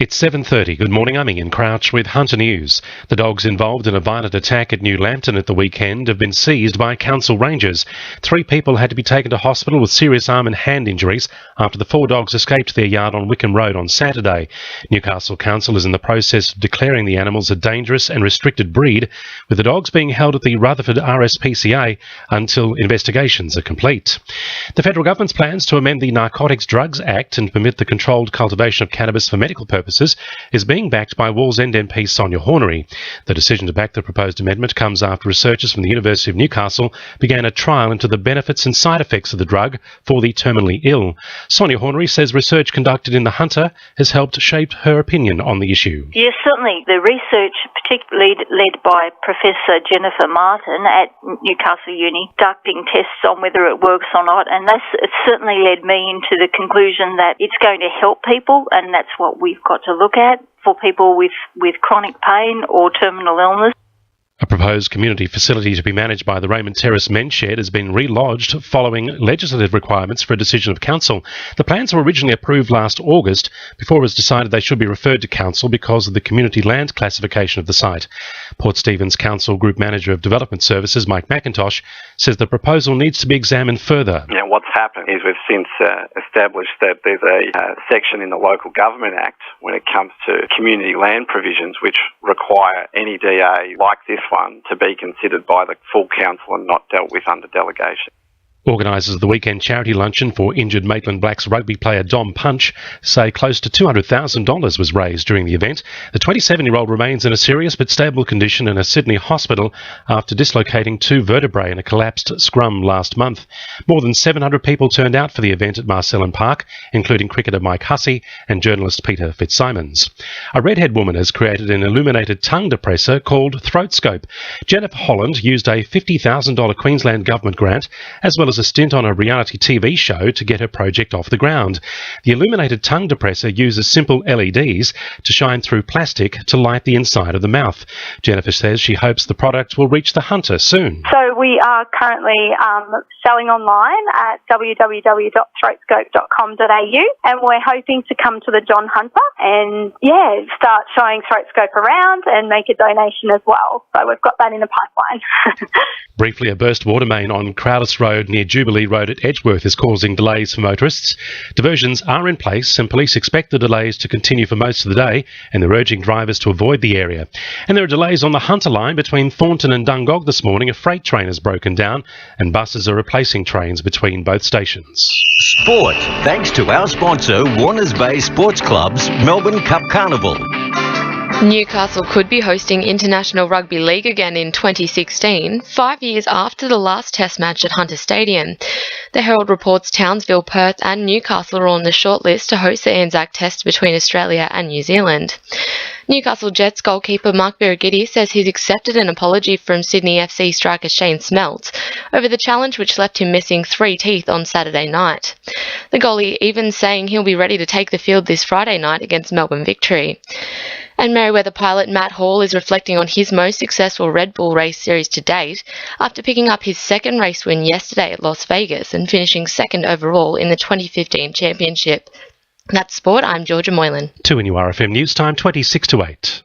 It's 7:30. Good morning, I'm Ian Crouch with Hunter News. The dogs involved in a violent attack at New Lambton at the weekend have been seized by council rangers. 3 people had to be taken to hospital with serious arm and hand injuries after the 4 dogs escaped their yard on Wickham Road on Saturday. Newcastle Council is in the process of declaring the animals a dangerous and restricted breed, with the dogs being held at the Rutherford RSPCA until investigations are complete. The federal government's plans to amend the Narcotics Drugs Act and permit the controlled cultivation of cannabis for medical purposes is being backed by Wallsend MP Sonia Hornery. The decision to back the proposed amendment comes after researchers from the University of Newcastle began a trial into the benefits and side effects of the drug for the terminally ill. Sonia Hornery says research conducted in the Hunter has helped shape her opinion on the issue. Yes, certainly. The research, particularly led by Professor Jennifer Martin at Newcastle Uni, conducting tests on whether it works or not, and it certainly led me into the conclusion that it's going to help people, and that's what we've got to look at for people with chronic pain or terminal illness. A proposed community facility to be managed by the Raymond Terrace Men's Shed has been relodged following legislative requirements for a decision of council. The plans were originally approved last August before it was decided they should be referred to council because of the community land classification of the site. Port Stephens Council Group Manager of Development Services, Mike McIntosh, says the proposal needs to be examined further. What's happened is we've since established that there's a section in the Local Government Act when it comes to community land provisions which require any DA like this one to be considered by the full council and not dealt with under delegation. Organisers of the weekend charity luncheon for injured Maitland Blacks rugby player Dom Punch say close to $200,000 was raised during the event. The 27-year-old remains in a serious but stable condition in a Sydney hospital after dislocating 2 vertebrae in a collapsed scrum last month. More than 700 people turned out for the event at Marcellin Park, including cricketer Mike Hussey and journalist Peter Fitzsimons. A redhead woman has created an illuminated tongue depressor called Throatscope. Jennifer Holland used a $50,000 Queensland government grant as well as a stint on a reality TV show to get her project off the ground. The illuminated tongue depressor uses simple LEDs to shine through plastic to light the inside of the mouth. Jennifer says she hopes the product will reach the Hunter soon. So we are currently selling online at www.throatscope.com.au, and we're hoping to come to the John Hunter and start showing Throatscope around and make a donation as well. So we've got that in the pipeline. Briefly, a burst water main on Crowders Road near Jubilee Road at Edgeworth is causing delays for motorists. Diversions are in place and police expect the delays to continue for most of the day, and they're urging drivers to avoid the area. And there are delays on the Hunter line between Thornton and Dungog this morning. A freight train has broken down and buses are replacing trains between both stations. Sport, thanks to our sponsor, Warners Bay Sports Club's Melbourne Cup Carnival. Newcastle could be hosting International Rugby League again in 2016, 5 years after the last Test match at Hunter Stadium. The Herald reports Townsville, Perth and Newcastle are on the shortlist to host the Anzac Test between Australia and New Zealand. Newcastle Jets goalkeeper Mark Birighitti says he's accepted an apology from Sydney FC striker Shane Smeltz over the challenge which left him missing 3 teeth on Saturday night. The goalie even saying he'll be ready to take the field this Friday night against Melbourne Victory. And Merryweather pilot Matt Hall is reflecting on his most successful Red Bull race series to date after picking up his second race win yesterday at Las Vegas and finishing second overall in the 2015 championship. That's sport. I'm Georgia Moylan. 2 RFM News Time, 26 to 8.